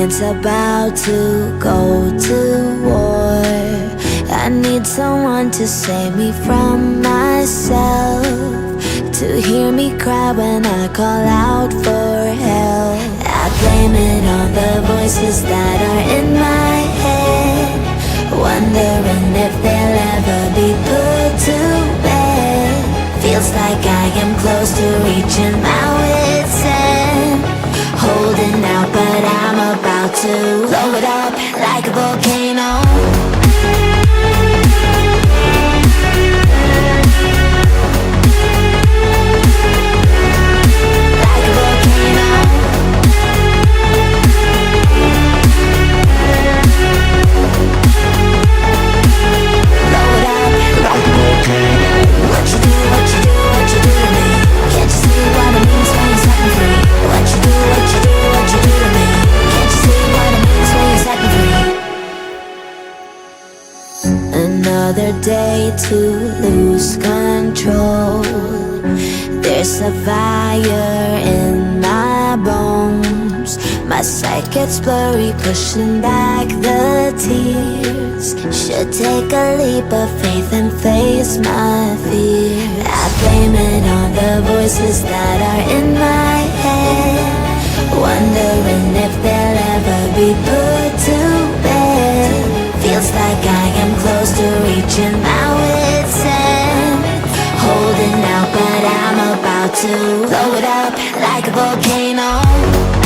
heart's about to go to war. I need someone to save me from myself, to hear me cry when I call out for help. I blame it on the voices that are in my head, wondering if they'll ever be put to bed. Feels like I am close to reaching my wit's end, holding out but I'm about to blow it up like a volcano. Another day to lose control. There's a fire in my bones. My sight gets blurry, pushing back the tears. Should take a leap of faith and face my fear. I blame it on the voices that are in my head, wondering if they'll ever be put to bed. Feels like I am close to reaching my wit's end, holding out but I'm about to blow it up like a volcano.